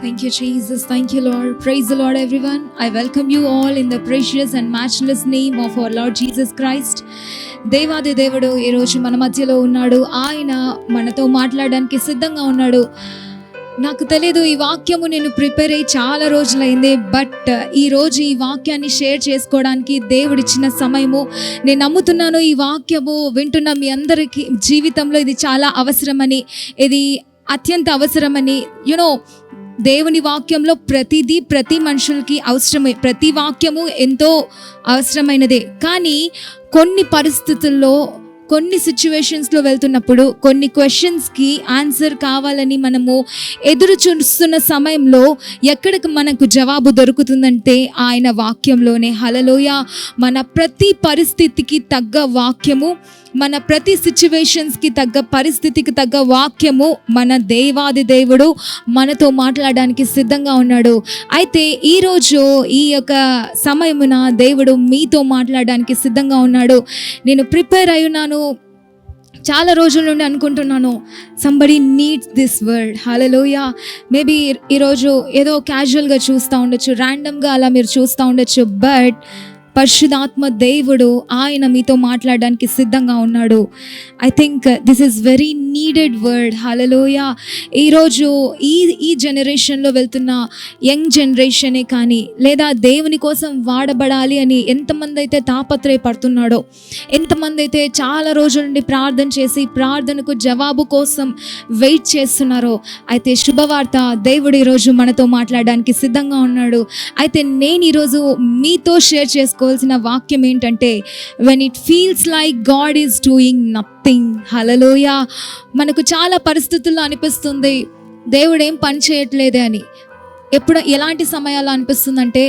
Thank you, Jesus. Thank you, Lord. Praise the Lord, everyone. I welcome you all in the precious and matchless name of our Lord Jesus Christ. దేవాది దేవుడు ఈరోజు మన మధ్యలో ఉన్నాడు. ఆయన మనతో మాట్లాడడానికి సిద్ధంగా ఉన్నాడు. నాకు తెలియదు, ఈ వాక్యము నేను ప్రిపేర్ అయ్యి చాలా రోజులైంది. బట్ ఈరోజు ఈ వాక్యాన్ని షేర్ చేసుకోవడానికి దేవుడిచ్చిన సమయము, నేను నమ్ముతున్నాను ఈ వాక్యము వింటున్న మీ అందరికీ జీవితంలో ఇది చాలా అవసరమని, ఇది అత్యంత అవసరమని. యునో, దేవుని వాక్యంలో ప్రతిదీ ప్రతి మనుషులకి అవసరమే. ప్రతి వాక్యము ఎంతో అవసరమైనదే. కానీ కొన్ని పరిస్థితుల్లో, కొన్ని సిచ్యువేషన్స్లో వెళ్తున్నప్పుడు, కొన్ని క్వశ్చన్స్కి ఆన్సర్ కావాలని మనము ఎదురు చూస్తున్న సమయంలో ఎక్కడికి మనకు జవాబు దొరుకుతుందంటే ఆయన వాక్యంలోనే. హల్లెలూయా. మన ప్రతి పరిస్థితికి తగ్గ వాక్యము, మన ప్రతి సిచ్యువేషన్స్కి తగ్గ, పరిస్థితికి తగ్గ వాక్యము మన దేవాది దేవుడు మనతో మాట్లాడడానికి సిద్ధంగా ఉన్నాడు. అయితే ఈరోజు ఈ యొక్క సమయమున దేవుడు మీతో మాట్లాడడానికి సిద్ధంగా ఉన్నాడు. నేను ప్రిపేర్ అయి ఉన్నాను, చాలా రోజుల నుండి అనుకుంటున్నాను, somebody needs this word. Hallelujah. Maybe ఈరోజు ఏదో క్యాజువల్గా చూస్తూ ఉండొచ్చు, ర్యాండమ్గా అలా మీరు చూస్తూ ఉండొచ్చు. బట్ పరిశుద్ధాత్మ దేవుడు ఆయన మీతో మాట్లాడడానికి సిద్ధంగా ఉన్నాడు. I think this is very needed word. Hallelujah. ఈరోజు ఈ జనరేషన్లో వెళ్తున్న యంగ్ జనరేషనే కానీ, లేదా దేవుని కోసం వాడబడాలి అని ఎంతమంది అయితే తాపత్రయపడుతున్నాడో, ఎంతమంది అయితే చాలా రోజుల నుండి ప్రార్థన చేసి ప్రార్థనకు జవాబు కోసం వెయిట్ చేస్తున్నారో, అయితే శుభవార్త, దేవుడు ఈరోజు మనతో మాట్లాడడానికి సిద్ధంగా ఉన్నాడు. అయితే నేను ఈరోజు మీతో షేర్ చేసుకోవాల్సిన వాక్యం ఏంటంటే, when it feels like God is doing nothing. హల్లెలూయా. మనకు చాలా పరిస్థితుల్లో అనిపిస్తుంది దేవుడు ఏం పని చేయట్లేదే అని. ఎలాంటి సమయాల్లో అనిపిస్తుందంటే,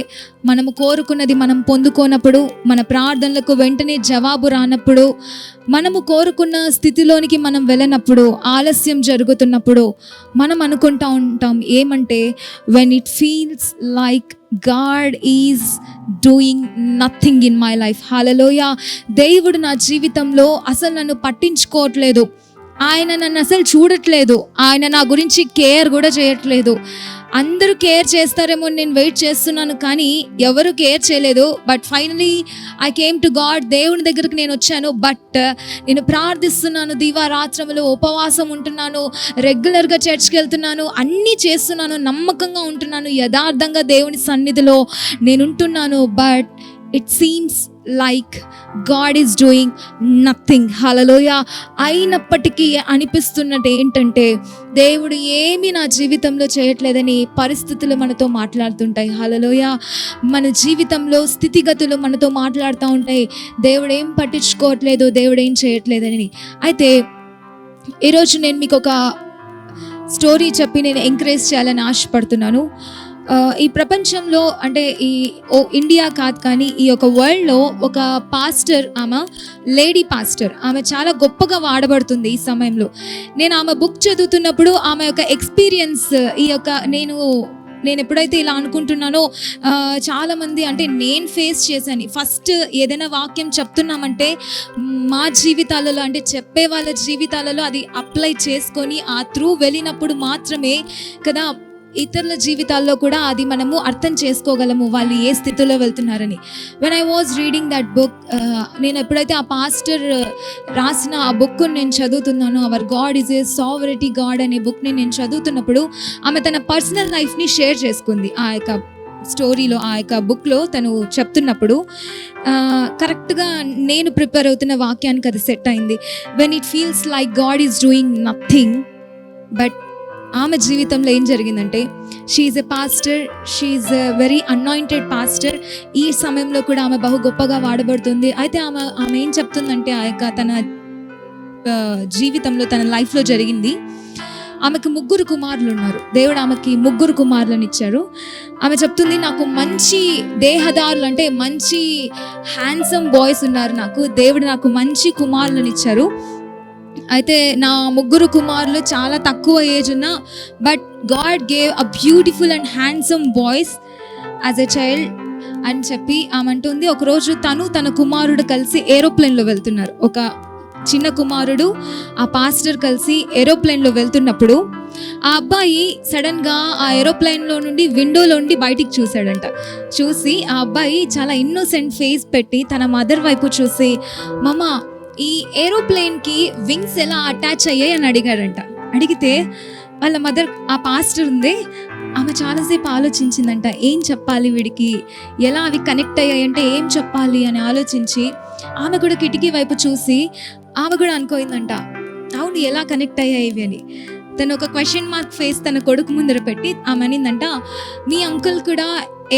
మనము కోరుకున్నది మనం పొందుకోనప్పుడు, మన ప్రార్థనలకు వెంటనే జవాబు రానప్పుడు, మనము కోరుకున్న స్థితిలోనికి మనం వెళ్ళనప్పుడు, ఆలస్యం జరుగుతున్నప్పుడు మనం అనుకుంటా ఉంటాం ఏమంటే, when it feels like God is doing nothing in my life. హల్లెలూయా. దేవుడు నా జీవితంలో అసలు నన్ను పట్టించుకోవట్లేదు, ఆయన నన్ను అసలు చూడట్లేదు, ఆయన నా గురించి కేర్ కూడా చేయట్లేదు. అందరూ కేర్ చేస్తారేమో నేను వెయిట్ చేస్తున్నాను, కానీ ఎవరు కేర్ చేయలేదు. But finally I came to God. దేవుని దగ్గరికి నేను వచ్చాను. బట్ నేను ప్రార్థిస్తున్నాను, దివారాత్రములు ఉపవాసం ఉంటున్నాను, రెగ్యులర్గా చర్చ్కి వెళ్తున్నాను, అన్నీ చేస్తున్నాను, నమ్మకంగా ఉంటున్నాను, యథార్థంగా దేవుని సన్నిధిలో నేను ఉంటున్నాను. But it seems like God is doing nothing. Hallelujah. అయినప్పటికీ అనిపిస్తున్నట్టు ఏంటంటే, దేవుడు ఏమీ నా జీవితంలో చేయట్లేదని పరిస్థితులు మనతో మాట్లాడుతుంటాయి. హల్లెలూయా. మన జీవితంలో స్థితిగతులు మనతో మాట్లాడుతూ ఉంటాయి, దేవుడు ఏం పట్టించుకోవట్లేదు, దేవుడు ఏం చేయట్లేదని. అయితే ఈరోజు నేను మీకు ఒక స్టోరీ చెప్పి నేను ఎంకరేజ్ చేయాలని ఆశపడుతున్నాను. ఈ ప్రపంచంలో, అంటే ఈ ఇండియా కాదు కానీ ఈ యొక్క వరల్డ్లో ఒక పాస్టర్, ఆమె లేడీ పాస్టర్, ఆమె చాలా గొప్పగా వాడబడుతుంది ఈ సమయంలో. నేను ఆమె బుక్ చదువుతున్నప్పుడు ఆమె యొక్క ఎక్స్పీరియన్స్, ఈ యొక్క నేను ఎప్పుడైతే ఇలా అనుకుంటున్నానో, చాలామంది, అంటే నేను ఫేస్ చేశాను. ఫస్ట్ ఏదైనా వాక్యం చెప్తున్నామంటే మా జీవితాలలో, అంటే చెప్పే వాళ్ళ జీవితాలలో అది అప్లై చేసుకొని ఆ త్రూ వెళ్ళినప్పుడు మాత్రమే కదా ఇతరుల జీవితాల్లో కూడా అది మనము అర్థం చేసుకోగలము, వాళ్ళు ఏ స్థితిలో వెళ్తున్నారని. When I was reading that book, నేను ఎప్పుడైతే ఆ పాస్టర్ రాసిన ఆ బుక్ నేను చదువుతున్నానో, our God is a sovereignty God అనే బుక్ని నేను చదువుతున్నప్పుడు, ఆమె తన పర్సనల్ లైఫ్ని షేర్ చేసుకుంది. ఆ యొక్క స్టోరీలో, ఆ యొక్క బుక్లో తను చెప్తున్నప్పుడు కరెక్ట్గా నేను ప్రిపేర్ అవుతున్న వాక్యానికి అది సెట్ అయింది. When it feels like God is doing nothing. But ఆమె జీవితంలో ఏం జరిగిందంటే, she is a pastor, she is a very anointed pastor. ఈ సమయంలో కూడా ఆమె బహు గొప్పగా వాడబడుతుంది. అయితే ఆమె ఏం చెప్తుందంటే, ఆ యొక్క తన జీవితంలో, తన లైఫ్లో జరిగింది. ఆమెకు 3 కుమారులు ఉన్నారు. దేవుడు ఆమెకి 3 కుమారులను ఇచ్చారు. ఆమె చెప్తుంది, నాకు మంచి దేహదారులు, అంటే మంచి హ్యాండ్సమ్ బాయ్స్ ఉన్నారు, దేవుడు నాకు మంచి కుమారులను ఇచ్చారు. అయితే నా 3 కుమారులు చాలా తక్కువ ఏజ్ ఉన్నా, but God gave a beautiful and handsome boys as a child అని చెప్పి ఆమె అంటుంది. ఒకరోజు తన కుమారుడు కలిసి ఏరోప్లేన్లో వెళ్తున్నారు. ఒక చిన్న కుమారుడు ఆ పాస్టర్ కలిసి ఏరోప్లేన్లో వెళ్తున్నప్పుడు ఆ అబ్బాయి సడన్గా ఆ ఏరోప్లేన్లో నుండి విండోలో నుండి బయటికి చూశాడంట. చూసి ఆ అబ్బాయి చాలా ఇన్నోసెంట్ ఫేస్ పెట్టి తన మదర్ వైపు చూసి, మమ్మ ఈ ఏరోప్లేన్కి వింగ్స్ ఎలా అటాచ్ అయ్యాయి అని అడిగాడంట. అడిగితే వాళ్ళ మదర్, ఆ పాస్టర్ ఉంది, ఆమె చాలాసేపు ఆలోచించిందంట. ఏం చెప్పాలి వీడికి, ఎలా అవి కనెక్ట్ అయ్యాయి అంటే ఏం చెప్పాలి అని ఆలోచించి ఆమె కూడా కిటికీ వైపు చూసి ఆమె కూడా అనుకోయిందంట, అవును ఎలా కనెక్ట్ అయ్యాయి ఇవి అని. తను ఒక క్వశ్చన్ మార్క్ ఫేస్ తన కొడుకు ముందర పెట్టి ఆమె అనిందంట, మీ అంకుల్ కూడా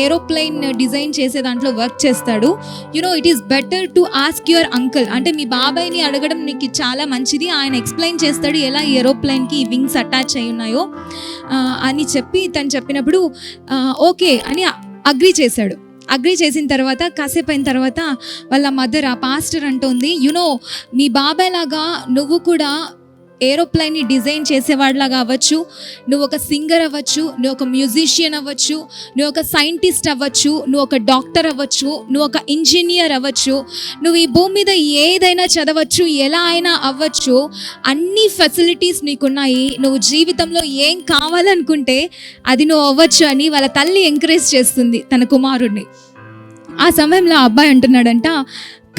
ఏరోప్లేన్ డిజైన్ చేసే దాంట్లో వర్క్ చేస్తాడు, you know it is better to ask your uncle, అంటే మీ బాబాయ్ని అడగడం నీకు చాలా మంచిది, ఆయన ఎక్స్ప్లెయిన్ చేస్తాడు ఎలా ఏరోప్లేన్కి వింగ్స్ అటాచ్ అయి ఉన్నాయో అని చెప్పి తను చెప్పినప్పుడు ఓకే అని అగ్రీ చేశాడు. అగ్రీ చేసిన తర్వాత కాసేపు అయిన తర్వాత వాళ్ళ మదర్, ఆ పాస్టర్ అంటోంది, యునో మీ బాబాయ్ లాగా నువ్వు కూడా ఏరోప్లేన్ని డిజైన్ చేసేవాడిలాగా అవ్వచ్చు, నువ్వు ఒక సింగర్ అవ్వచ్చు, నువ్వు ఒక మ్యూజిషియన్ అవ్వచ్చు, నువ్వు ఒక సైంటిస్ట్ అవ్వచ్చు, నువ్వు ఒక డాక్టర్ అవ్వచ్చు, నువ్వు ఒక ఇంజనీర్ అవ్వచ్చు, నువ్వు ఈ భూమి మీద ఏదైనా చదవచ్చు, ఎలా అయినా అవ్వచ్చు, అన్ని ఫెసిలిటీస్ నీకున్నాయి, నువ్వు జీవితంలో ఏం కావాలనుకుంటే అది నువ్వు అవ్వచ్చు అని వాళ్ళ తల్లి ఎంకరేజ్ చేస్తుంది తన కుమారుడిని. ఆ సమయంలో ఆ అబ్బాయి అంటున్నాడంట,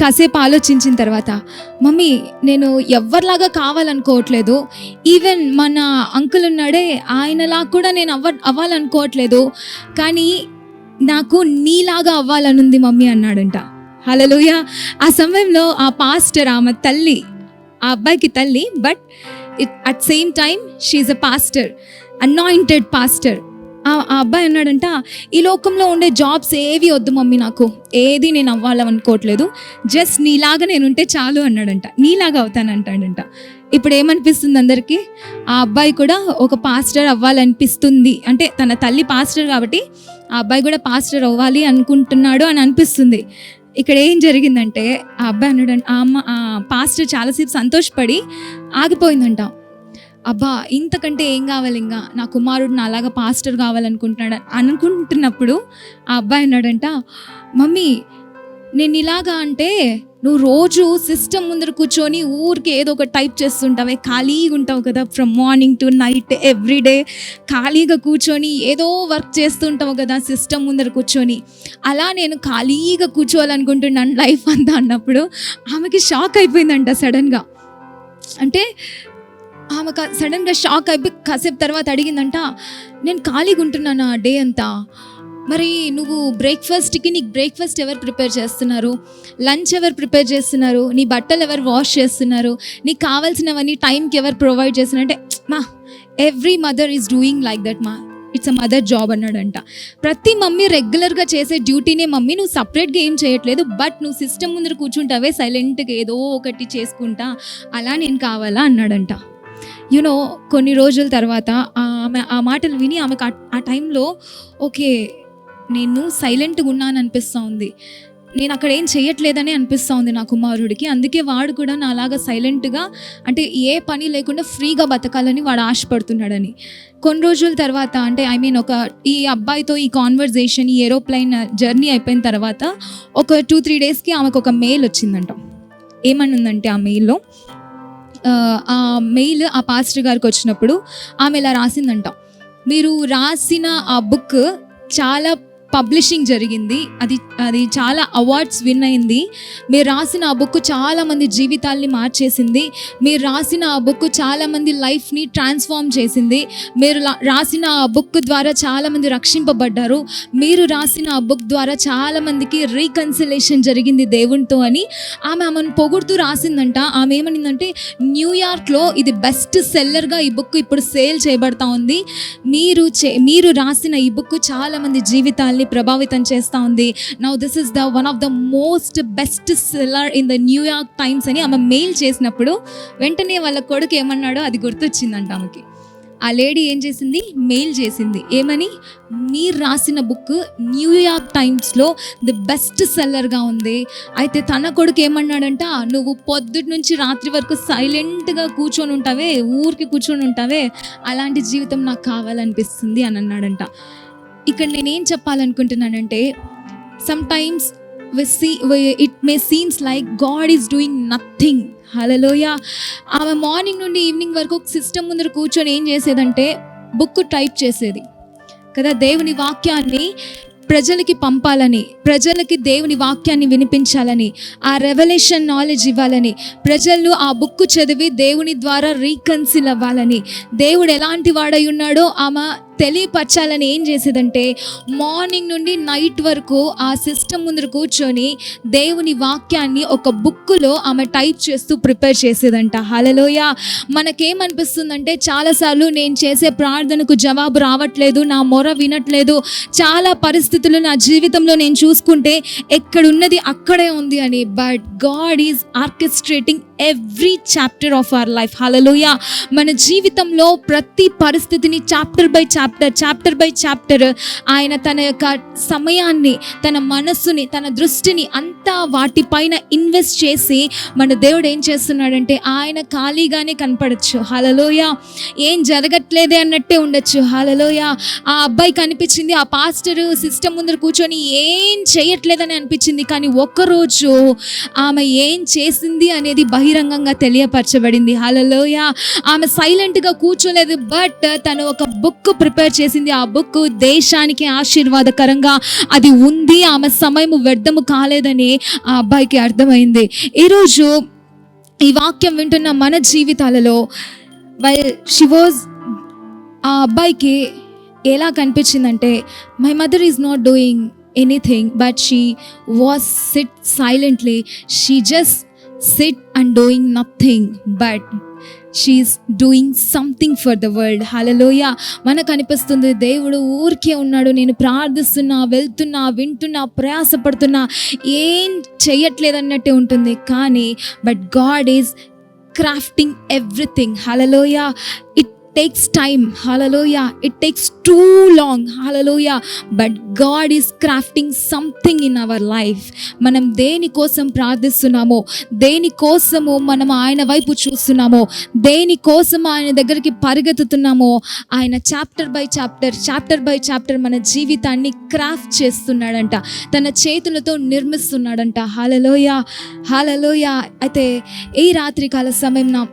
కాసేపు ఆలోచించిన తర్వాత, మమ్మీ నేను ఎవరిలాగా కావాలనుకోవట్లేదు, ఈవెన్ మన అంకుల్ ఉన్నాడే ఆయనలా కూడా నేను అవ్వాలనుకోవట్లేదు, కానీ నాకు నీలాగా అవ్వాలనుంది మమ్మీ అన్నాడంట. హల్లెలూయా. ఆ సమయంలో ఆ పాస్టర్, ఆమె తల్లి, ఆ అబ్బాయికి తల్లి, but at same time she is a pastor, anointed pastor. ఆ అబ్బాయి అన్నాడంట, ఈ లోకంలో ఉండే జాబ్స్ ఏవి వద్దు మమ్మీ, నాకు ఏది నేను అవ్వాలనుకోవట్లేదు, జస్ట్ నీలాగా నేను ఉంటే చాలు అన్నాడంట. నీలాగా అవుతానంటాడంట. ఇప్పుడు ఏమనిపిస్తుంది అందరికీ, ఆ అబ్బాయి కూడా ఒక పాస్టర్ అవ్వాలనిపిస్తుంది, అంటే తన తల్లి పాస్టర్ కాబట్టి ఆ అబ్బాయి కూడా పాస్టర్ అవ్వాలి అనుకుంటున్నాడు అని అనిపిస్తుంది. ఇక్కడ ఏం జరిగిందంటే ఆ అబ్బాయి అన్నాడంట, ఆ పాస్టర్ చాలాసేపు సంతోషపడి ఆగిపోయిందంట. అబ్బా ఇంతకంటే ఏం కావాలి, ఇంకా నా కుమారుడు నా అలాగా పాస్టర్ కావాలనుకుంటున్నాడు అనుకుంటున్నప్పుడు ఆ అబ్బాయి అన్నాడంట, మమ్మీ నేను ఇలాగా అంటే నువ్వు రోజు సిస్టమ్ ముందర కూర్చొని ఊరికి ఏదో ఒక టైప్ చేస్తుంటావే, ఖాళీగా ఉంటావు కదా, from morning to night everyday ఖాళీగా కూర్చొని ఏదో వర్క్ చేస్తుంటావు కదా సిస్టమ్ ముందర కూర్చొని, అలా నేను ఖాళీగా కూర్చోవాలనుకుంటున్నాను లైఫ్ అంతా అన్నప్పుడు ఆమెకి షాక్ అయిపోయిందంట సడన్గా. అంటే ఆమె సడన్గా షాక్ అయిపోయి కాసేపు తర్వాత అడిగిందంట, నేను ఖాళీగా ఉంటున్నాను ఆ డే అంతా, మరి నువ్వు బ్రేక్ఫాస్ట్కి నీకు బ్రేక్ఫాస్ట్ ఎవరు ప్రిపేర్ చేస్తున్నారు, లంచ్ ఎవరు ప్రిపేర్ చేస్తున్నారు, నీ బట్టలు ఎవరు వాష్ చేస్తున్నారు, నీకు కావాల్సినవన్నీ టైంకి ఎవరు ప్రొవైడ్ చేస్తున్నారు అంటే, మా every mother is doing like that మా, ఇట్స్ అ మదర్ జాబ్ అన్నాడంట. ప్రతి మమ్మీ రెగ్యులర్గా చేసే డ్యూటీనే మమ్మీ, నువ్వు సపరేట్గా ఏం చేయట్లేదు, బట్ నువ్వు సిస్టమ్ ముందర కూర్చుంటావే సైలెంట్గా ఏదో ఒకటి చేసుకుంటా, అలా నేను కావాలా అన్నాడంట. యునో కొన్ని రోజుల తర్వాత ఆమె ఆ మాటలు విని ఆమెకు ఆ టైంలో ఓకే నేను సైలెంట్గా ఉన్నాను అనిపిస్తూ ఉంది, నేను అక్కడ ఏం చేయట్లేదని అనిపిస్తూ ఉంది నా కుమారుడికి, అందుకే వాడు కూడా నా అలాగా సైలెంట్గా అంటే ఏ పని లేకుండా ఫ్రీగా బతకాలని వాడు ఆశపడుతున్నాడని. కొన్ని రోజుల తర్వాత అంటే ఈ అబ్బాయితో ఈ కాన్వర్జేషన్, ఈ ఏరోప్లేన్ జర్నీ అయిపోయిన తర్వాత ఒక 2-3 డేస్కి ఆమెకు ఒక మెయిల్ వచ్చిందంట. ఏమని ఉందంటే ఆ మెయిల్లో, ఆ మెయిల్ ఆ పాస్టర్ గారికి వచ్చినప్పుడు ఆమె ఇలా రాసిందంట, మీరు రాసిన ఆ బుక్ చాలా పబ్లిషింగ్ జరిగింది, అది చాలా అవార్డ్స్ విన్ అయింది, మీరు రాసిన ఆ బుక్ చాలామంది జీవితాల్ని మార్చేసింది, మీరు రాసిన ఆ బుక్ చాలామంది లైఫ్ని ట్రాన్స్ఫార్మ్ చేసింది, మీరు రాసిన ఆ బుక్ ద్వారా చాలామంది రక్షింపబడ్డారు, మీరు రాసిన ఆ బుక్ ద్వారా చాలామందికి రీకన్సిలేషన్ జరిగింది దేవునితో అని ఆమెను పొగుడుతూ రాసిందంట. ఆమె ఏమనిందంటే, న్యూయార్క్లో ఇది బెస్ట్ సెల్లర్గా ఈ బుక్ ఇప్పుడు సేల్ చేయబడతా ఉంది, మీరు రాసిన ఈ బుక్ చాలామంది జీవితాల్ని ప్రభావితం చేస్తూ ఉంది, now this is the one of the most best seller in the New York times అని ఆమె మెయిల్ చేసినప్పుడు వెంటనే వాళ్ళ కొడుకు ఏమన్నాడో అది గుర్తొచ్చిందంట ఆమెకి. ఆ లేడీ ఏం చేసింది, మెయిల్ చేసింది, ఏమని, మీరు రాసిన బుక్ న్యూయార్క్ టైమ్స్లో ది బెస్ట్ సెల్లర్గా ఉంది, అయితే తన కొడుకు ఏమన్నాడంట, నువ్వు పొద్దుటి నుంచి రాత్రి వరకు సైలెంట్గా కూర్చొని ఉంటావే, ఊరికి కూర్చొని ఉంటావే, అలాంటి జీవితం నాకు కావాలనిపిస్తుంది అని అన్నాడంట. ఇక్కడ నేనేం చెప్పాలనుకుంటున్నానంటే, sometimes it may seems like God is doing nothing. Hallelujah. ఆమె మార్నింగ్ నుండి ఈవినింగ్ వరకు సిస్టమ్ ముందర కూర్చొని ఏం చేసేదంటే బుక్ టైప్ చేసేది కదా, దేవుని వాక్యాన్ని ప్రజలకి పంపాలని, ప్రజలకి దేవుని వాక్యాన్ని వినిపించాలని, ఆ రెవల్యూషన్ నాలెడ్జ్ ఇవ్వాలని, ప్రజలు ఆ బుక్ చదివి దేవుని ద్వారా రీకన్సిల్ అవ్వాలని, దేవుడు ఎలాంటి వాడై ఉన్నాడో ఆమె తెలియపరచాలని ఏం చేసేదంటే మార్నింగ్ నుండి నైట్ వరకు ఆ సిస్టమ్ ముందర కూర్చొని దేవుని వాక్యాన్ని ఒక బుక్కులో ఆమె టైప్ చేస్తూ ప్రిపేర్ చేసేదంట. హల్లెలూయా. మనకేమనిపిస్తుందంటే చాలాసార్లు నేను చేసే ప్రార్థనకు జవాబు రావట్లేదు, నా మొర వినట్లేదు, చాలా పరిస్థితులు నా జీవితంలో నేను చూసుకుంటే ఎక్కడున్నది అక్కడే ఉంది అని. But God is orchestrating every chapter of our life. Hallelujah. మన జీవితంలో ప్రతి పరిస్థితిని చాప్టర్ బై చాప్టర్ ఆయన తన యొక్క సమయాన్ని, తన మనస్సుని, తన దృష్టిని అంతా వాటిపైన ఇన్వెస్ట్ చేసి మన దేవుడు ఏం చేస్తున్నాడంటే ఆయన ఖాళీగానే కనపడచ్చు. హల్లెలూయా. ఏం జరగట్లేదే అన్నట్టే ఉండొచ్చు. హల్లెలూయా. ఆ అబ్బాయి కనిపించింది, ఆ పాస్టర్ సిస్టమ్ ముందర కూర్చొని ఏం చేయట్లేదని అనిపించింది, కానీ ఒక్కరోజు ఆమె ఏం చేసింది అనేది బహిరంగంగా తెలియపరచబడింది. హల్లెలూయా. ఆమె సైలెంట్గా కూర్చోలేదు, బట్ తను ఒక బుక్ ప్రిపేర్ చేసింది. ఆ బుక్ దేశానికి ఆశీర్వాదకరంగా అది ఉంది, ఆమె సమయం వ్యర్థము కాలేదని ఆ అబ్బాయికి అర్థమైంది. ఈరోజు ఈ వాక్యం వింటున్న మన జీవితాలలో ఆ అబ్బాయికి ఎలా కనిపించిందంటే my mother is not doing anything but she was sit silently, she just sit and doing nothing but she is doing something for the world. Hallelujah. మనకు అనిపిస్తుంది దేవుడు ఊరికే ఉన్నాడు, నేను ప్రార్థిస్తున్నా, వెళ్తున్నా, వింటున్నా, ప్రయాసపడుతున్నా, ఏం చెయ్యట్లేదు అన్నట్టే ఉంటుంది. కానీ but God is crafting everything. Hallelujah. It takes time. Hallelujah. It takes too long. Hallelujah. But God is crafting something in our life. మనం దేని కోసం ప్రార్థిస్తున్నామో, దేని కోసము మనం ఆయన వైపు చూస్తున్నామో, దేని కోసం ఆయన దగ్గరికి పరిగెత్తుతున్నామో, ఆయన చాప్టర్ బై చాప్టర్ మన జీవితాన్ని క్రాఫ్ట్ చేస్తున్నాడంట, తన చేతులతో నిర్మిస్తున్నాడంట. హల్లెలూయా. హల్లెలూయా. అయితే ఈ రాత్రికాల సమయంలో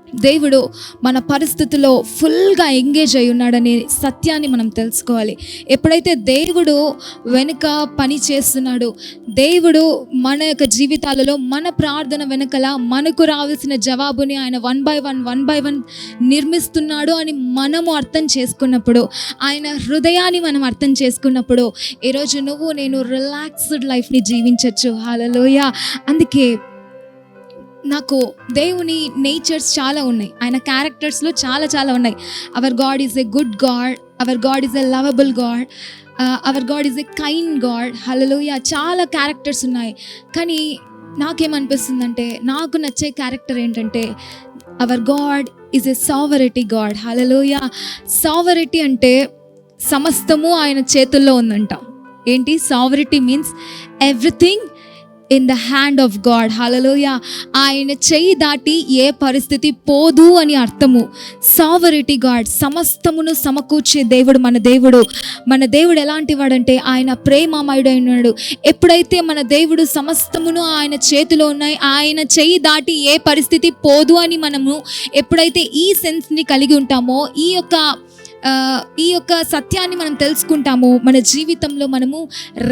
దేవుడు మన పరిస్థితుల్లో ఫుల్గా ఎంగేజ్ అయి ఉన్నాడనే సత్యాన్ని మనం తెలుసుకోవాలి. ఎప్పుడైతే దేవుడు వెనుక పని చేస్తున్నాడు, దేవుడు మన యొక్క జీవితాలలో మన ప్రార్థన వెనుకల మనకు రావాల్సిన జవాబుని ఆయన వన్ బై వన్ నిర్మిస్తున్నాడు అని మనము అర్థం చేసుకున్నప్పుడు, ఆయన హృదయాన్ని మనం అర్థం చేసుకున్నప్పుడు ఈరోజు నువ్వు నేను రిలాక్స్డ్ లైఫ్ని జీవించవచ్చు. హల్లెలూయా. అందుకే నాకు దేవుని నేచర్స్ చాలా ఉన్నాయి, ఆయన క్యారెక్టర్స్లో చాలా ఉన్నాయి. Our God is a good God, our God is a lovable God, our God is a kind God. Hallelujah. చాలా క్యారెక్టర్స్ ఉన్నాయి. కానీ నాకేమనిపిస్తుందంటే, నాకు నచ్చే క్యారెక్టర్ ఏంటంటే our God is a sovereignty God. Hallelujah. Sovereignty అంటే సమస్తము ఆయన చేతుల్లో ఉందంట. ఏంటి sovereignty means? Everything in the hand of God. Hallelujah. ఆయన చెయ్యి దాటి ఏ పరిస్థితి పోదు అని అర్థము. సావరిటీ గాడ్, సమస్తమును సమకూర్చే దేవుడు మన దేవుడు ఎలాంటి వాడంటే ఆయన ప్రేమమయుడైనాడు. ఎప్పుడైతే మన దేవుడు సమస్తమును ఆయన చేతిలో ఉన్నాయి, ఆయన చెయ్యి దాటి ఏ పరిస్థితి పోదు అని మనము ఎప్పుడైతే ఈ సెన్స్ని కలిగి ఉంటామో, ఈ యొక్క సత్యాన్ని మనం తెలుసుకుంటాము, మన జీవితంలో మనము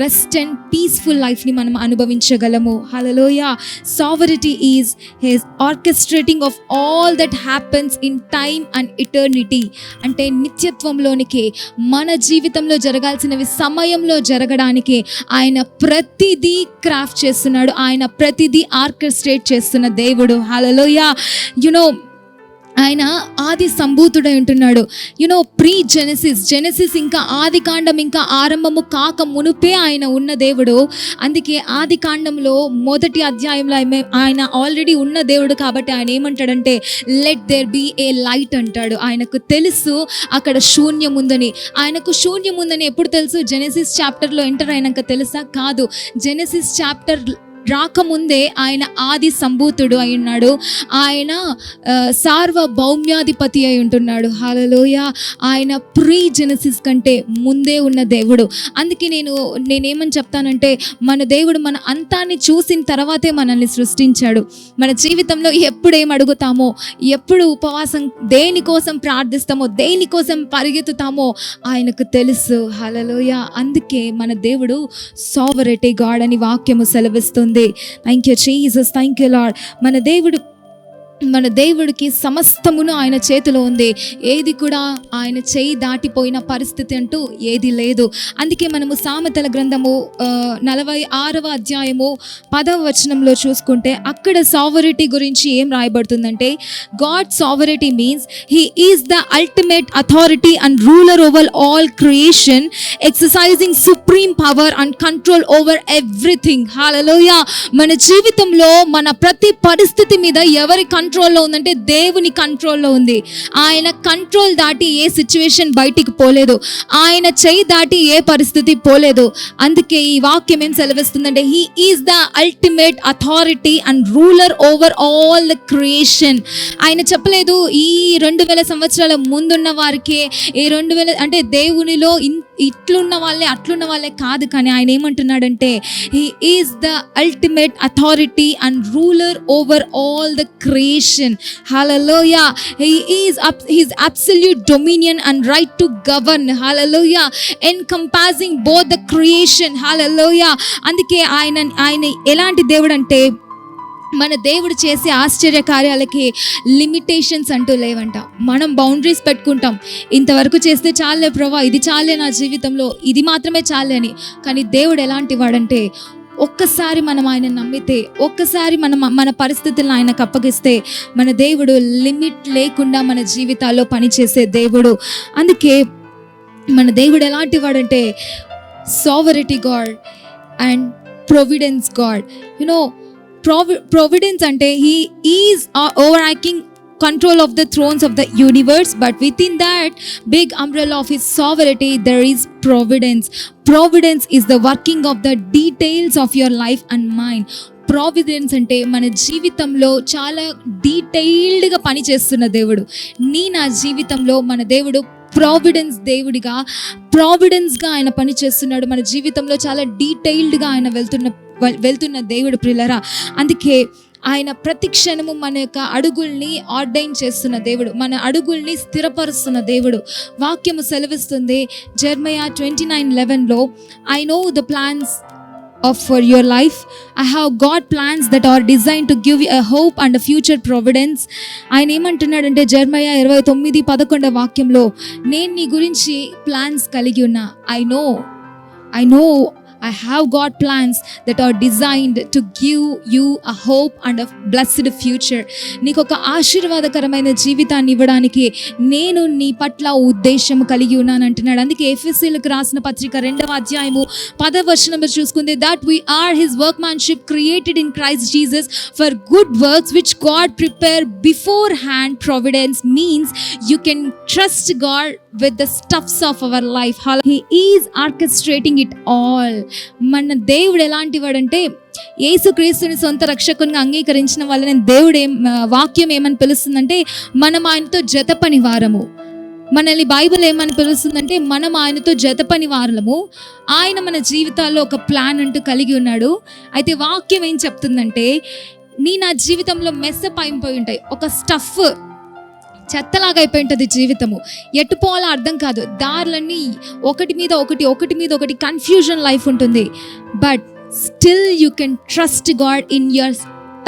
రెస్ట్ అండ్ పీస్ఫుల్ లైఫ్ని మనం అనుభవించగలము. Hallelujah. Sovereignty is his orchestrating of all that happens in time and eternity. అంటే నిత్యత్వంలోనికి మన జీవితంలో జరగాల్సినవి సమయంలో జరగడానికి ఆయన ప్రతిదీ క్రాఫ్ట్ చేస్తున్నాడు, ఆయన ప్రతిదీ ఆర్కెస్ట్రేట్ చేస్తున్న దేవుడు. హల్లెలూయా. ఆయన ఆది సంభూతుడై ఉంటున్నాడు. ప్రీ జెనెసిస్ ఇంకా ఆది కాండం ఇంకా ఆరంభము కాక మునుపే ఆయన ఉన్న దేవుడు. అందుకే ఆది కాండంలో 1వ అధ్యాయంలో ఆయన ఆల్రెడీ ఉన్న దేవుడు కాబట్టి ఆయన ఏమంటాడంటే let there be a light అంటాడు. ఆయనకు తెలుసు అక్కడ శూన్యం ఉందని. ఆయనకు శూన్యం ఉందని ఎప్పుడు తెలుసు? జెనెసిస్ చాప్టర్లో ఎంటర్ అయినాక తెలుసా? కాదు. జెనెసిస్ చాప్టర్ రాకముందే ఆయన ఆది సంభూతుడు అయి ఉన్నాడు. ఆయన సార్వభౌమ్యాధిపతి అయి ఉంటున్నాడు. హల్లెలూయా. ఆయన ప్రీ జెనసిస్ కంటే ముందే ఉన్న దేవుడు. అందుకే నేనేమని చెప్తానంటే, మన దేవుడు మన అంతాన్ని చూసిన తర్వాతే మనల్ని సృష్టించాడు. మన జీవితంలో ఎప్పుడు ఏం అడుగుతామో, ఎప్పుడు ఉపవాసం దేనికోసం ప్రార్థిస్తామో, దేనికోసం పరిగెత్తుతామో ఆయనకు తెలుసు. హల్లెలూయా. అందుకే మన దేవుడు సావరెటీ గాడ్ అని వాక్యము సెలవిస్తుంది. Thank you Jesus, thank you lord. మన దేవుడికి సమస్తమును ఆయన చేతిలో ఉంది. ఏది కూడా ఆయన చేయి దాటిపోయిన పరిస్థితి అంటూ ఏది లేదు. అందుకే మనము సామెతల గ్రంథము 46వ అధ్యాయము 10వ వచనంలో చూసుకుంటే అక్కడ సావరిటీ గురించి ఏం రాయబడుతుందంటే, God sovereignty means he is the ultimate authority and ruler over all creation, exercising supreme power and control over everything. Hallelujah. మన జీవితంలో మన ప్రతి పరిస్థితి మీద ఎవరి కంట్రోల్లో ఉందంటే దేవుని కంట్రోల్లో ఉంది. ఆయన కంట్రోల్ దాటి ఏ సిచ్యువేషన్ బయటికి పోలేదు. ఆయన చేయి దాటి ఏ పరిస్థితి పోలేదు. అందుకే ఈ వాక్యం ఏం సెలవిస్తుందంటే, he is the ultimate authority and ruler over all the creation. ఆయన చెప్పలేదు ఈ 2000 సంవత్సరాల ముందున్న వారికే, ఈ 2000 అంటే దేవునిలో ఇట్లున్న వాళ్ళే అట్లున్న వాళ్ళే కాదు. కానీ ఆయన ఏమంటున్నాడంటే, he is the ultimate authority and ruler over all the creation. Hallelujah. He is his absolute dominion and right to govern. Hallelujah. Encompassing both the creation. Hallelujah. అందుకే ఆయన ఎలాంటి దేవుడు అంటే, మన దేవుడు చేసే ఆశ్చర్య కార్యాలకి లిమిటేషన్స్ అంటూ లేవంట. మనం బౌండరీస్ పెట్టుకుంటాం, ఇంతవరకు చేస్తే చాలే ప్రభా, ఇది చాలే నా జీవితంలో, ఇది మాత్రమే చాలే అని. కానీ దేవుడు ఎలాంటి వాడంటే, ఒక్కసారి మనం ఆయన నమ్మితే, ఒక్కసారి మన పరిస్థితులను ఆయనకు అప్పగిస్తే, మన దేవుడు లిమిట్ లేకుండా మన జీవితాల్లో పనిచేసే దేవుడు. అందుకే మన దేవుడు ఎలాంటి వాడంటే, సావరిటీ God and providence God. You know providence ante he is overarching control of the thrones of the universe, but within that big umbrella of his sovereignty there is providence is the working of the details of your life and mine. Providence అంటే మన జీవితంలో చాలా డీటెయిల్డ్గా పనిచేస్తున్న దేవుడు. నా జీవితంలో మన దేవుడు ప్రావిడెన్స్గా ఆయన పనిచేస్తున్నాడు. మన జీవితంలో చాలా డీటెయిల్డ్గా ఆయన వెళ్తున్న దేవుడు ప్రియులారా. అందుకే ఆయన ప్రతి క్షణము మన యొక్క అడుగుల్ని ఆర్డైన్ చేస్తున్న దేవుడు, మన అడుగుల్ని స్థిరపరుస్తున్న దేవుడు. వాక్యము సెలవిస్తుంది జెర్మయా 29:11లో, I know the plans for your life, I have got plans that are designed to give you a hope and a future providence. ఆయన ఏమంటున్నాడంటే జెర్మయా 29:11 వాక్యంలో, నేను నీ గురించి ప్లాన్స్ కలిగి ఉన్నా. I know I have got plans that are designed to give you a hope and a blessed future. నీకు ఒక ఆశీర్వాదకరమైన జీవితాన్ని ఇవ్వడానికి నేను నీ పట్ల ఉద్దేశం కలిగి ఉన్నాను అంటున్నాడు. అందుకే ఎఫెసీయులకు రాసిన పత్రిక 2వ అధ్యాయము 10వ వచనంలో చూసుకుంటే, that we are his workmanship created in Christ Jesus for good works which God prepared beforehand. Providence means you can trust God with the stuffs of our life. He is orchestrating it all. మన దేవుడు ఎలాంటి వాడంటే, యేసుక్రీస్తుని సొంత రక్షకునిగా అంగీకరించిన వాళ్ళని దేవుడు వాక్యం ఏమని పిలుస్తుందంటే, మనం ఆయనతో జత పని వారము. మనల్ని బైబిల్ ఏమని పిలుస్తుందంటే, మనం ఆయనతో జత పని వారము. ఆయన మన జీవితాల్లో ఒక ప్లాన్ అంటూ కలిగి ఉన్నాడు. అయితే వాక్యం ఏం చెప్తుందంటే, నా జీవితంలో మెస్సప్ అయిపోయి ఉంటాయి, ఒక స్టఫ్ చెత్తలాగా అయిపోయి ఉంటుంది జీవితము. ఎటు పోవాలో అర్థం కాదు, దారులన్నీ ఒకటి మీద ఒకటి కన్ఫ్యూజన్ లైఫ్ ఉంటుంది. But still you can trust God in your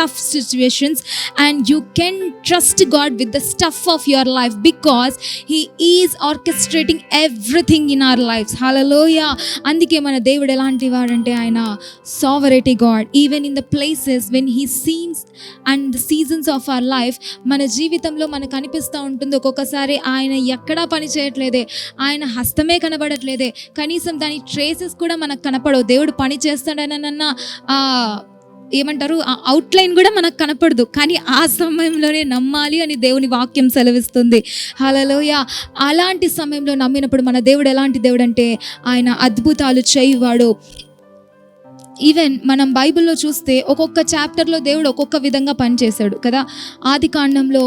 tough situations, and you can trust God with the stuff of your life because he is orchestrating everything in our lives. Hallelujah. అందుకే మన దేవుడు ఎలాంటి వాడంటే, ఆయన sovereignty God. Even in the places when he seems and the seasons of our life, మన జీవితంలో మనకు అనిపిస్తూ ఉంటుంది ఒక్కొక్కసారి ఆయన ఎక్కడా పని చేయట్లేదే, ఆయన హస్తమే కనబడట్లేదే, కనీసం దాని ట్రేసెస్ కూడా మనకు కనపడవు. దేవుడు పని చేస్తాడనన్న ఏమంటారు, ఆ అవుట్లైన్ కూడా మనకు కనపడదు. కానీ ఆ సమయంలోనే నమ్మాలి అని దేవుని వాక్యం సెలవిస్తుంది. హల్లెలూయా. అలాంటి సమయంలో నమ్మినప్పుడు మన దేవుడు ఎలాంటి దేవుడు అంటే, ఆయన అద్భుతాలు చేయువాడు. ఈవెన్ మనం బైబిల్లో చూస్తే ఒక్కొక్క చాప్టర్లో దేవుడు ఒక్కొక్క విధంగా పనిచేశాడు కదా. ఆది కాండంలో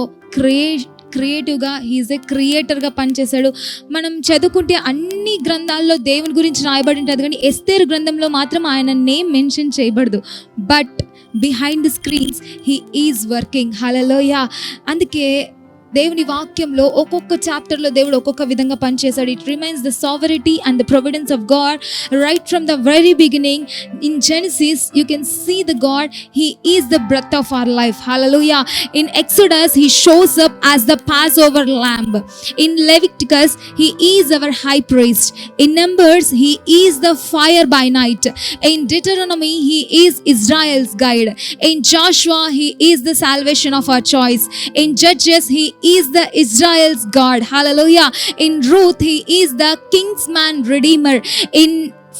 క్రియేటివ్గా హీజ్ ఏ క్రియేటర్గా పనిచేశాడు. మనం చదువుకుంటే అన్ని గ్రంథాల్లో దేవుని గురించి రాయబడి ఉంటుంది, కానీ ఎస్తేరు గ్రంథంలో మాత్రం ఆయన నేమ్ మెన్షన్ చేయబడదు. But behind the screens he is working. Hallelujah. అందుకే దేవుని వాక్యంలో ఒక్కొక్క చాప్టర్లో దేవుడు ఒక్కొక్క విధంగా పనిచేశాడు. It remains the sovereignty and the providence of God right from the very beginning. In Genesis you can see the God, he is the breath of our life. Hallelujah. In Exodus he shows up as the passover lamb. In Leviticus he is our high priest. In Numbers he is the fire by night. In Deuteronomy he is Israel's guide. In Joshua he is the salvation of our choice. In Judges he is the Israel's God. Hallelujah. In Ruth he is the kinsman redeemer. In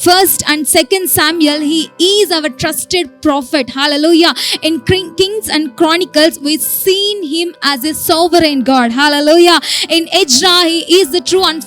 First and Second Samuel he is our trusted prophet. Hallelujah. In Kings and Chronicles we've seen him as a sovereign God. Hallelujah. In Ezra he is the true and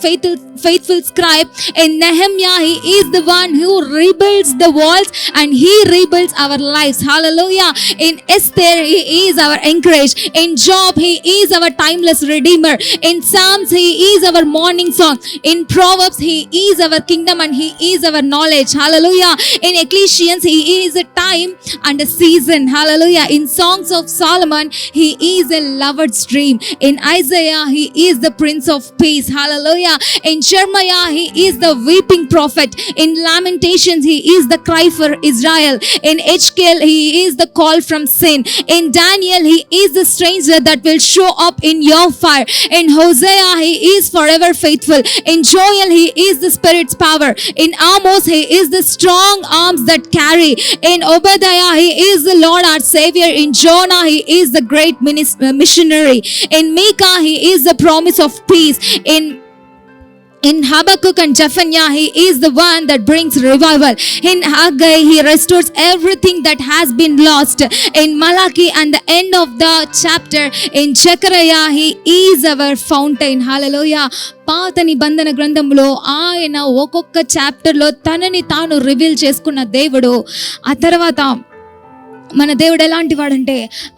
faithful scribe. In Nehemiah he is the one who rebuilds the walls and he rebuilds our lives. Hallelujah. In Esther he is our encourage. In Job he is our timeless redeemer. In Psalms he is our morning song. In Proverbs he is our kingdom and he is our knowledge. Hallelujah. In Ecclesiastes he is a time and a season. Hallelujah. In Songs of Solomon he is a lover's dream. In Isaiah he is the prince of peace. Hallelujah. In Jeremiah he is the weeping prophet. In Lamentations he is the cry for Israel. In Ezekiel he is the call from sin. In Daniel he is the stranger that will show up in your fire. In Hosea he is forever faithful. In Joel he is the spirit's power. In Amos he is the strong arms that carry. In Obadiah he is the Lord our Savior. In Jonah he is the great missionary. In Micah he is the promise of peace. In Habakkuk and Zephaniah he is the one that brings revival. In Haggai he restores everything that has been lost. In Malachi and the end of the chapter in Zechariah he is our fountain. Hallelujah. పాత నిబంధన గ్రంథంలో ఆయన ఒక్కొక్క చాప్టర్లో తనని తాను reveal చేసుకున్న దేవుడు. ఆ తర్వాత మన దేవుడు ఎలాంటి వాడంటే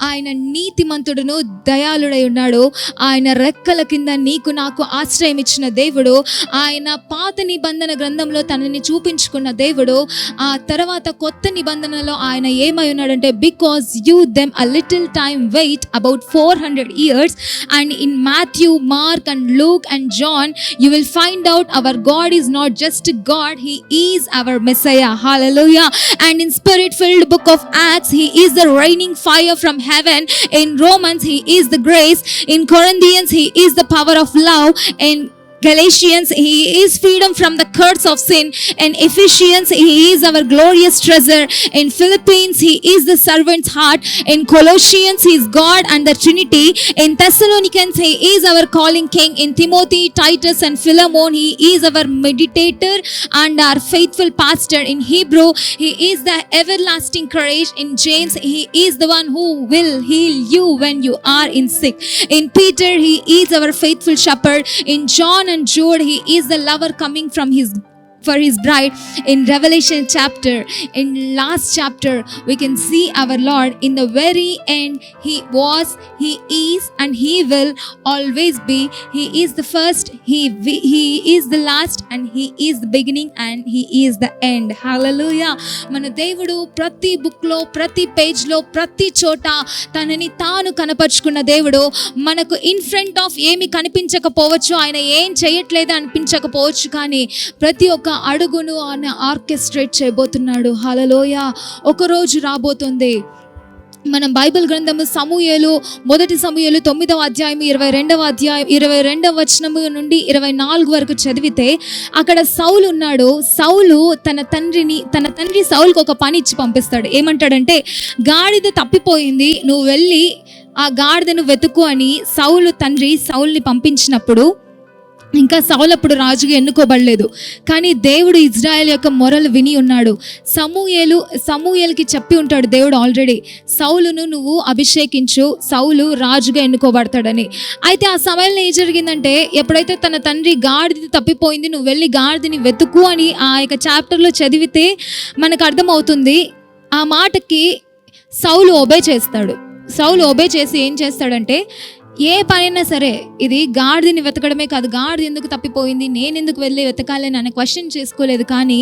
ఆయన నీతిమంతుడును దయాళుడై ఉన్నాడు. ఆయన రెక్కల కింద నీకు నాకు ఆశ్రయం ఇచ్చిన దేవుడు. ఆయన పాత నిబంధన గ్రంథంలో తనని చూపించుకున్న దేవుడు. ఆ తర్వాత కొత్త నిబంధనలో ఆయన ఏమై ఉన్నాడంటే because you them a little time wait about 400 years and in Matthew, Mark and Luke and John you will find out our God is not just God, he is our Messiah. Hallelujah. And in spirit filled book of Acts he is the raining fire from heaven. In Romans he is the grace. In Corinthians he is the power of love. In Galatians he is freedom from the curse of sin. In Ephesians he is our glorious treasure. In Philippines he is the servant's heart. In Colossians he is God and the Trinity. In Thessalonians he is our calling king. In Timothy, Titus and Philemon he is our meditator and our faithful pastor. In Hebrew he is the everlasting courage. In James he is the one who will heal you when you are in sick. In Peter he is our faithful shepherd. In John and Jude he is the lover coming from for his bride. In Revelation chapter, in last chapter we can see our Lord in the very end. He was, he is and he will always be. He is the first, he is the last and he is the beginning and he is the end. Hallelujah. మన దేవుడు ప్రతి book లో ప్రతి page లో ప్రతి చోట తనని తాను కనపరుచుకున్న దేవుడు. మనకు ఇన్ ఫ్రంట్ ఆఫ్ ఏమి కనిపించకపోవచ్చు, ఆయన ఏం చేయట్లేదు అనిపించకపోవచ్చు, కానీ ప్రతి ఒక్క అడుగును ఆయన ఆర్కెస్ట్రేట్ చేయబోతున్నాడు. హల్లెలూయా. ఒక రోజు రాబోతుంది. మనం బైబిల్ గ్రంథము మొదటి సమూయేలు 9వ అధ్యాయం 22వ వచనము నుండి 24 వరకు చదివితే అక్కడ సౌలు ఉన్నాడు. సౌలు తన తండ్రి సౌలుకు ఒక పని ఇచ్చి పంపిస్తాడు. ఏమంటాడంటే, గాడిద తప్పిపోయింది, నువ్వు వెళ్ళి ఆ గాడిదను వెతుకు అని సౌలు తండ్రి సౌల్ని పంపించినప్పుడు ఇంకా సౌలు అప్పుడు రాజుగా ఎన్నుకోబడలేదు. కానీ దేవుడు ఇజ్రాయెల్ యొక్క మొరలు విని ఉన్నాడు. సమూయేలుకి చెప్పి ఉంటాడు దేవుడు ఆల్రెడీ, సౌలును నువ్వు అభిషేకించు, సౌలు రాజుగా ఎన్నుకోబడతాడని. అయితే ఆ సమయంలో ఏం జరిగిందంటే, ఎప్పుడైతే తన తండ్రి గాడిద తప్పిపోయింది, నువ్వు వెళ్ళి గాడిదని వెతుకు అని ఆ యొక్క చాప్టర్లో చదివితే మనకు అర్థమవుతుంది. ఆ మాటకి సౌలు ఒబే చేస్తాడు. సౌలు ఒబే చేసి ఏం చేస్తాడంటే, ఏ పనైనా సరే, ఇది గాడిదని వెతకడమే కాదు, గాడిద ఎందుకు తప్పిపోయింది, నేను ఎందుకు వెళ్ళి వెతకాలని ఆయన క్వశ్చన్ చేసుకోలేదు. కానీ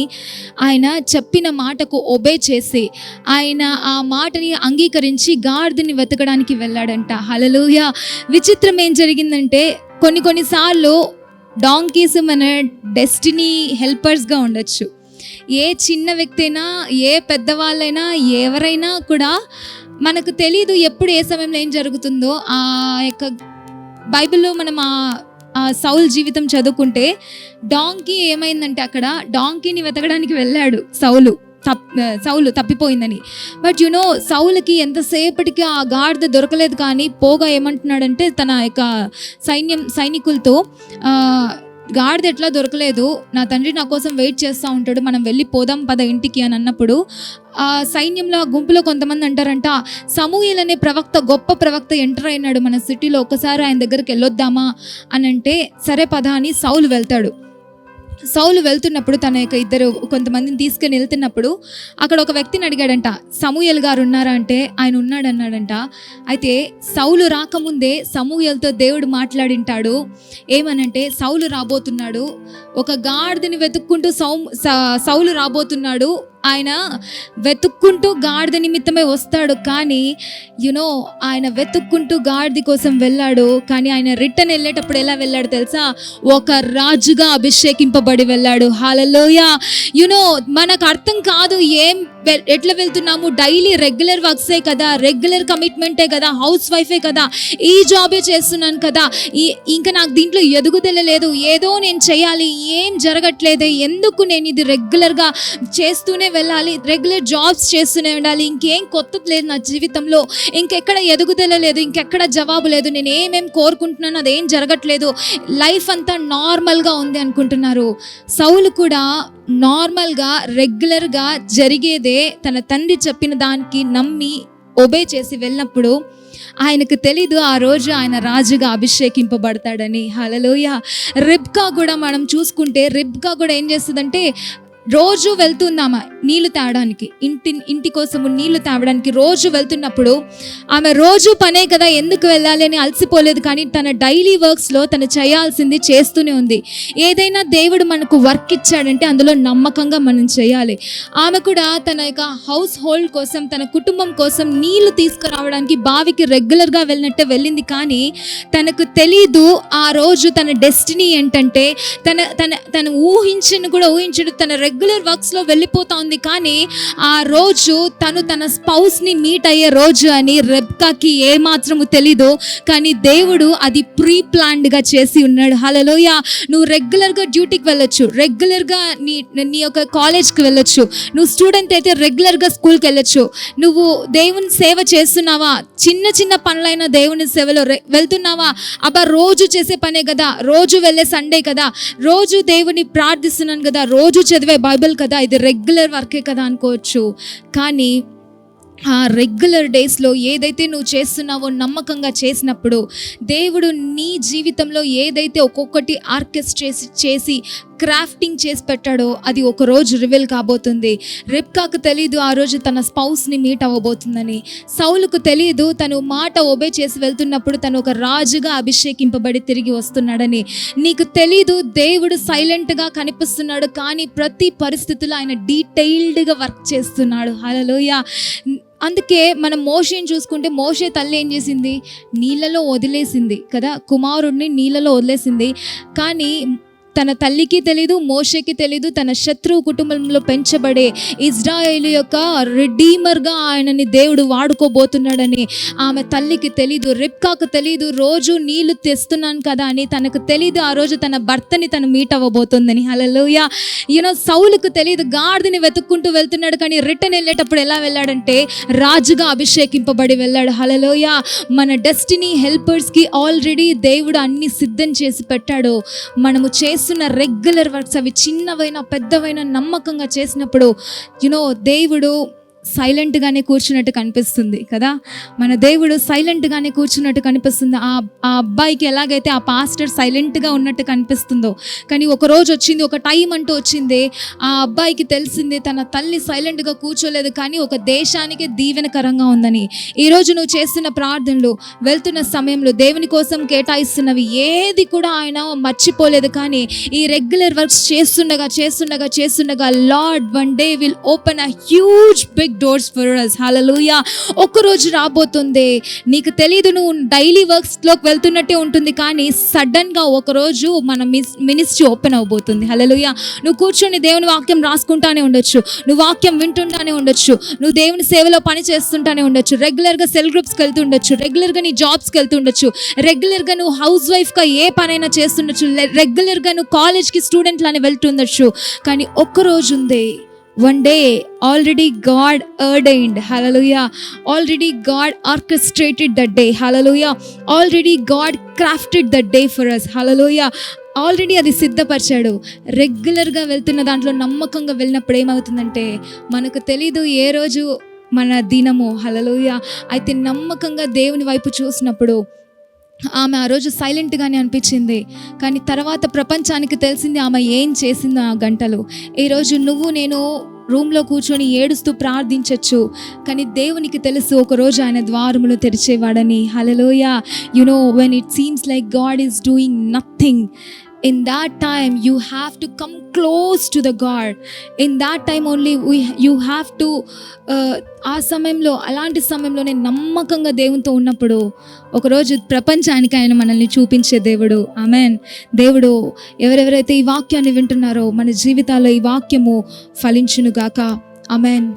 ఆయన చెప్పిన మాటకు ఒబే చేసి ఆయన ఆ మాటని అంగీకరించి గాడిదని వెతకడానికి వెళ్ళాడంట. హల్లెలూయా. విచిత్రం ఏం జరిగిందంటే, కొన్నిసార్లు డాంకీస్ మన డెస్టినీ హెల్పర్స్గా ఉండొచ్చు. ఏ చిన్న వ్యక్తి అయినా, ఏ పెద్దవాళ్ళైనా, ఎవరైనా కూడా మనకు తెలీదు ఎప్పుడు ఏ సమయంలో ఏం జరుగుతుందో. ఆ యొక్క బైబిల్లో మనం ఆ సౌల్ జీవితం చదువుకుంటే, డాంకీ ఏమైందంటే, అక్కడ డాంకీని వెతకడానికి వెళ్ళాడు సౌలు తప్పిపోయిందని. బట్ సౌలుకి ఎంతసేపటికి ఆ గాడిద దొరకలేదు. కానీ పోగా ఏమంటున్నాడంటే తన యొక్క సైనికులతో, గాడిద ఎట్లా దొరకలేదు, నా తండ్రి నా కోసం వెయిట్ చేస్తూ ఉంటాడు, మనం వెళ్ళి పోదాం పద ఇంటికి అని అన్నప్పుడు, ఆ సైన్యంలో ఆ గుంపులో కొంతమంది అంటారంట, సమూయేలు అనే గొప్ప ప్రవక్త ఎంటర్ అయినాడు మన సిటీలో, ఒకసారి ఆయన దగ్గరికి వెళ్ళొద్దామా అని అంటే, సరే పద అని సౌలు వెళ్తాడు. సౌలు వెళ్తున్నప్పుడు తన యొక్క కొంతమందిని తీసుకుని వెళ్తున్నప్పుడు అక్కడ ఒక వ్యక్తిని అడిగాడంట, సమూయేలు గారు ఉన్నారా అంటే ఆయన ఉన్నాడు అన్నాడంట. అయితే సౌలు రాకముందే సమూయేలుతో దేవుడు మాట్లాడింటాడు. ఏమనంటే, సౌలు రాబోతున్నాడు, ఒక గాడిదని వెతుక్కుంటూ సౌలు రాబోతున్నాడు, ఆయన వెతుక్కుంటూ గాడిద నిమిత్తమే వస్తాడు. కానీ ఆయన వెతుక్కుంటూ గాడిద కోసం వెళ్ళాడు. కానీ ఆయన రిటర్న్ వెళ్ళేటప్పుడు ఎలా వెళ్ళాడు తెలుసా? ఒక రాజుగా అభిషేకింపబడి వెళ్ళాడు. హల్లెలూయా. మనకు అర్థం కాదు ఎట్లా వెళ్తున్నాము. డైలీ రెగ్యులర్ వర్క్సే కదా, రెగ్యులర్ కమిట్మెంటే కదా, హౌస్ వైఫే కదా, ఈ జాబే చేస్తున్నాను కదా, ఇంకా నాకు దీంట్లో ఎదుగుదల లేదు, ఏదో నేను చేయాలి, ఏం జరగట్లేదే, ఎందుకు నేను ఇది రెగ్యులర్గా చేస్తూనే వెళ్ళాలి, రెగ్యులర్ జాబ్స్ చేస్తూనే ఉండాలి, ఇంకేం కొత్తది లేదు నా జీవితంలో, ఇంకెక్కడ ఎదుగుదల లేదు, ఇంకెక్కడ జవాబు లేదు, నేను ఏమేం కోరుకుంటున్నాను అదేం జరగట్లేదు, లైఫ్ అంతా నార్మల్గా ఉంది అనుకుంటున్నారు. సౌలు కూడా నార్మల్గా రెగ్యులర్గా జరిగేదే తన తండ్రి చెప్పిన దానికి నమ్మి ఒబే చేసి వెళ్ళినప్పుడు ఆయనకు తెలీదు ఆ రోజు ఆయన రాజుగా అభిషేకింపబడతాడని. హల్లెలూయా. రిబ్కా కూడా మనం చూసుకుంటే, రిబ్కా కూడా ఏం చేస్తుందంటే, రోజు వెళ్తుందామా నీళ్లు తాగడానికి, ఇంటి కోసము నీళ్లు తాగడానికి రోజు వెళ్తున్నప్పుడు, ఆమె రోజు పనే కదా ఎందుకు వెళ్ళాలి అని అలసిపోలేదు. కానీ తన డైలీ వర్క్స్లో తను చేయాల్సింది చేస్తూనే ఉంది. ఏదైనా దేవుడు మనకు వర్క్ ఇచ్చాడంటే అందులో నమ్మకంగా మనం చేయాలి. ఆమె కూడా తన యొక్క హౌస్ హోల్డ్ కోసం, తన కుటుంబం కోసం నీళ్లు తీసుకురావడానికి బావికి రెగ్యులర్గా వెళ్ళినట్టే వెళ్ళింది. కానీ తనకు తెలీదు ఆ రోజు తన డెస్టినీ ఏంటంటే, తన ఊహించడు తన రెగ్యులర్ వర్క్స్లో వెళ్ళిపోతా ఉంది. కానీ ఆ రోజు తన స్పౌస్ని మీట్ అయ్యే రోజు అని రెబ్కాకి ఏమాత్రము తెలీదు. కానీ దేవుడు అది ప్రీ ప్లాన్డ్గా చేసి ఉన్నాడు. హల్లెలూయా. నువ్వు రెగ్యులర్గా డ్యూటీకి వెళ్ళొచ్చు, రెగ్యులర్గా నీ యొక్క కాలేజ్కి వెళ్ళొచ్చు, నువ్వు స్టూడెంట్ అయితే రెగ్యులర్గా స్కూల్కి వెళ్ళొచ్చు, నువ్వు దేవుని సేవ చేస్తున్నావా, చిన్న పనులైన దేవుని సేవలో వెళ్తున్నావా, అబ్బా రోజు చేసే పనే కదా, రోజు వెళ్ళే సండే కదా, రోజు దేవుని ప్రార్థిస్తున్నాను కదా, రోజు చదివే బైబిల్ కదా, ఇది రెగ్యులర్ వర్కే కదా అనుకోవచ్చు. కానీ ఆ రెగ్యులర్ డేస్లో ఏదైతే నువ్వు చేస్తున్నావో నమ్మకంగా చేసినప్పుడు దేవుడు నీ జీవితంలో ఏదైతే ఒక్కొక్కటి ఆర్కెస్ట్రేట్ చేసి క్రాఫ్టింగ్ చేసి పెట్టాడో అది ఒక రోజు రివీల్ కాబోతుంది. రెబ్కాకు తెలీదు ఆ రోజు తన స్పౌస్ని మీట్ అవ్వబోతుందని. సౌలుకు తెలీదు తను మాట ఒబే చేసి వెళ్తున్నప్పుడు తను ఒక రాజుగా అభిషేకింపబడి తిరిగి వస్తున్నాడని. నీకు తెలీదు దేవుడు సైలెంట్గా కనిపిస్తున్నాడు, కానీ ప్రతి పరిస్థితుల్లో ఆయన డీటెయిల్డ్గా వర్క్ చేస్తున్నాడు. హల్లెలూయా. అందుకే మనం మోషేని చూసుకుంటే, మోషే తల్లి ఏం చేసింది, నీళ్ళలో వదిలేసింది కదా, కుమారుడిని నీళ్ళలో వదిలేసింది. కానీ తన తల్లికి తెలీదు, మోషేకి తెలీదు, తన శత్రువు కుటుంబంలో పెంచబడే ఇజ్రాయేలు యొక్క రిడీమర్గా ఆయనని దేవుడు వాడుకోబోతున్నాడని ఆమె తల్లికి తెలీదు, రిబ్కాకు తెలీదు. రోజు నీళ్లు తెస్తున్నాను కదా అని తనకు తెలీదు ఆ రోజు తన భర్తని తను మీట్ అవ్వబోతుందని. హల్లెలూయా. సౌలుకు తెలీదు, గాడిదని వెతుక్కుంటూ వెళ్తున్నాడు, కానీ రిటర్న్ వెళ్ళేటప్పుడు ఎలా వెళ్ళాడంటే రాజుగా అభిషేకింపబడి వెళ్ళాడు. హల్లెలూయా. మన డెస్టినీ హెల్పర్స్కి ఆల్రెడీ దేవుడు అన్ని సిద్ధం చేసి పెట్టాడు. మనము చేస్తున్న రెగ్యులర్ వర్క్స్ అవి చిన్నవైనా పెద్దవైనా నమ్మకంగా చేసినప్పుడు దేవుడు సైలెంట్గానే కూర్చున్నట్టు కనిపిస్తుంది కదా. మన దేవుడు సైలెంట్గానే కూర్చున్నట్టు కనిపిస్తుంది. ఆ అబ్బాయికి ఎలాగైతే ఆ పాస్టర్ సైలెంట్గా ఉన్నట్టు కనిపిస్తుందో, కానీ ఒక రోజు వచ్చింది, ఒక టైం అంటూ వచ్చింది, ఆ అబ్బాయికి తెలిసింది తన తల్లి సైలెంట్గా కూర్చోలేదు, కానీ ఒక దేశానికి దీవెనకరంగా ఉందని. ఈరోజు నువ్వు చేస్తున్న ప్రార్థనలు, వెళ్తున్న సమయంలో దేవుని కోసం కేటాయిస్తున్నవి ఏది కూడా ఆయన మర్చిపోలేదు. కానీ ఈ రెగ్యులర్ వర్క్స్ చేస్తుండగా Lord one day will open a huge big doors for us. Hallelujah. ఒక్కరోజు రాబోతుంది, నీకు తెలీదు, నువ్వు డైలీ వర్క్స్లోకి వెళ్తున్నట్టే ఉంటుంది, కానీ సడన్గా ఒకరోజు మన మినిస్ట్రీ ఓపెన్ అవబోతుంది. హల్లెలూయా. నువ్వు కూర్చొని దేవుని వాక్యం రాసుకుంటానే ఉండొచ్చు, నువ్వు వాక్యం వింటుంటానే ఉండొచ్చు, నువ్వు దేవుని సేవలో పని చేస్తుంటానే ఉండొచ్చు, రెగ్యులర్గా సెల్ గ్రూప్స్కి వెళ్తుండొచ్చు, రెగ్యులర్గా నీ జాబ్స్కి వెళ్తుండొచ్చు, రెగ్యులర్గా నువ్వు హౌస్ వైఫ్గా ఏ పనైనా చేస్తుండొచ్చు, రెగ్యులర్గా నువ్వు కాలేజ్కి స్టూడెంట్లానే వెళ్తుండొచ్చు, కానీ ఒక్కరోజు ఉంది, one day already God ordained. Hallelujah. Already God orchestrated that day. Hallelujah. Already God crafted that day for us. Hallelujah. Already అది సిద్ధపరిచాడు. రెగ్యులర్గా వెళ్తున్న దాంట్లో నమ్మకంగా వెళ్ళినప్పుడు ఏమవుతుందంటే మనకు తెలీదు ఏ రోజు మన దినము. హల్లెలూయా. అయితే నమ్మకంగా దేవుని వైపు చూసినప్పుడు ఆమె ఆ రోజు సైలెంట్గానే అనిపించింది, కానీ తర్వాత ప్రపంచానికి తెలిసింది ఆమె ఏం చేసిందో ఆ గంటలు. ఈరోజు నువ్వు నేను రూమ్లో కూర్చొని ఏడుస్తూ ప్రార్థించవచ్చు, కానీ దేవునికి తెలుసు ఒకరోజు ఆయన ద్వారములు తెరిచేవాడని. Hallelujah. When it seems like God is doing nothing, in that time you have to come close to the God. In that time only you have to ఆ సమయంలో, అలాంటి సమయంలోనే నమ్మకంగా దేవునితో ఉన్నప్పుడు ఒకరోజు ప్రపంచానికి ఆయన మనల్ని చూపించే దేవుడు. ఆమెన్. దేవుడు ఎవరెవరైతే ఈ వాక్యాన్ని వింటున్నారో మన జీవితాల్లో ఈ వాక్యము ఫలించును గాక. ఆమెన్.